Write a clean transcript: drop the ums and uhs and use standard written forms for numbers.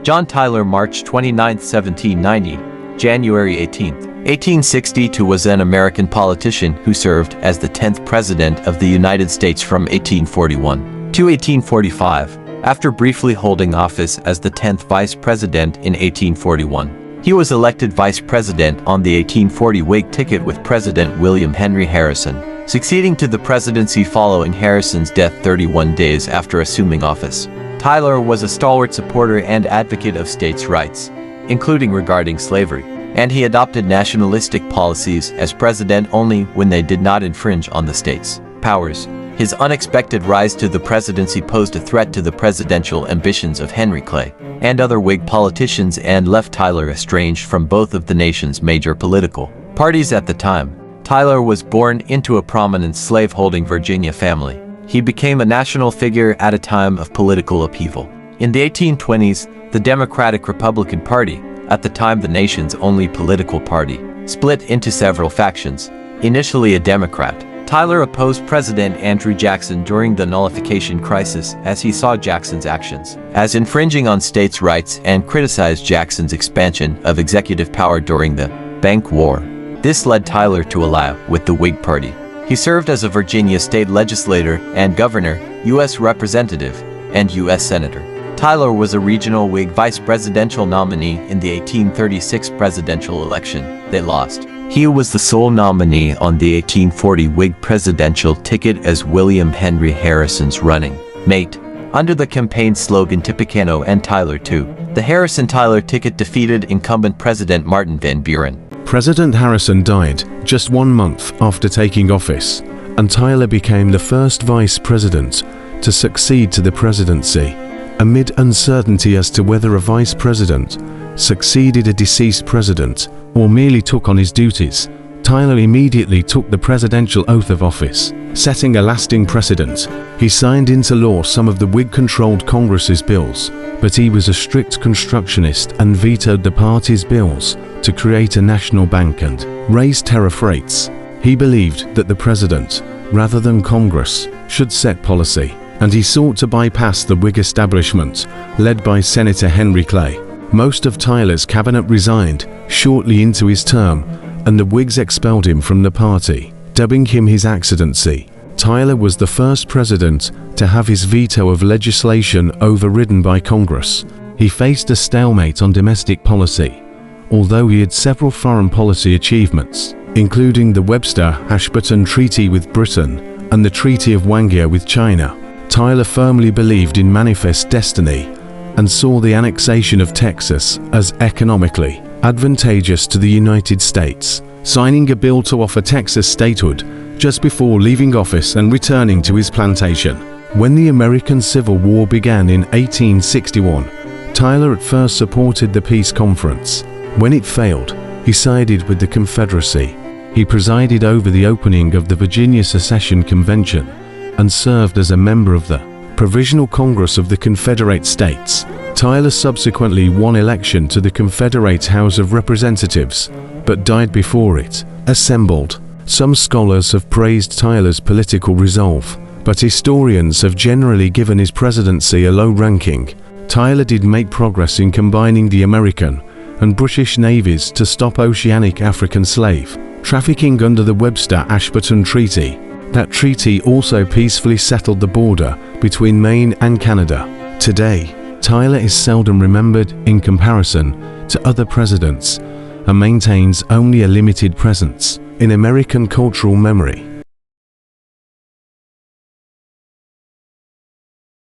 John Tyler, March 29, 1790, January 18, 1862, was an American politician who served as the 10th President of the United States from 1841 to 1845, after briefly holding office as the 10th Vice President in 1841. He was elected Vice President on the 1840 Whig ticket with President William Henry Harrison, succeeding to the presidency following Harrison's death 31 days after assuming office. Tyler was a stalwart supporter and advocate of states' rights, including regarding slavery, and he adopted nationalistic policies as president only when they did not infringe on the state's powers. His unexpected rise to the presidency posed a threat to the presidential ambitions of Henry Clay and other Whig politicians and left Tyler estranged from both of the nation's major political parties at the time. Tyler was born into a prominent slave-holding Virginia family. He became a national figure at a time of political upheaval. In the 1820s, the Democratic-Republican Party, at the time the nation's only political party, split into several factions. Initially a Democrat, Tyler opposed President Andrew Jackson during the nullification crisis as he saw Jackson's actions as infringing on states' rights and criticized Jackson's expansion of executive power during the Bank War. This led Tyler to ally with the Whig Party. He served as a Virginia state legislator and governor, U.S. representative, and U.S. senator. Tyler was a regional Whig vice presidential nominee in the 1836 presidential election. They lost. He was the sole nominee on the 1840 Whig presidential ticket as William Henry Harrison's running mate. Under the campaign slogan Tippecanoe and Tyler too, the Harrison-Tyler ticket defeated incumbent President Martin Van Buren. President Harrison died just 1 month after taking office, and Tyler became the first vice president to succeed to the presidency. Amid uncertainty as to whether a vice president succeeded a deceased president or merely took on his duties, Tyler immediately took the presidential oath of office, setting a lasting precedent. He signed into law some of the Whig-controlled Congress's bills, but he was a strict constructionist and vetoed the party's bills to create a national bank and raise tariff rates. He believed that the president, rather than Congress, should set policy, and he sought to bypass the Whig establishment, led by Senator Henry Clay. Most of Tyler's cabinet resigned shortly into his term, and the Whigs expelled him from the party, dubbing him His Excellency. Tyler was the first president to have his veto of legislation overridden by Congress. He faced a stalemate on domestic policy, although he had several foreign policy achievements, including the Webster-Ashburton Treaty with Britain and the Treaty of Wanghia with China. Tyler firmly believed in manifest destiny and saw the annexation of Texas as economically advantageous to the United States, signing a bill to offer Texas statehood just before leaving office and returning to his plantation. When the American Civil War began in 1861, Tyler at first supported the peace conference. When it failed, he sided with the Confederacy. He presided over the opening of the Virginia Secession Convention and served as a member of the Provisional Congress of the Confederate States. Tyler subsequently won election to the Confederate House of Representatives, but died before it assembled. Some scholars have praised Tyler's political resolve, but historians have generally given his presidency a low ranking. Tyler did make progress in combining the American and British navies to stop oceanic African slave trafficking under the Webster-Ashburton Treaty. That treaty also peacefully settled the border between Maine and Canada. Today, Tyler is seldom remembered in comparison to other presidents and maintains only a limited presence in American cultural memory.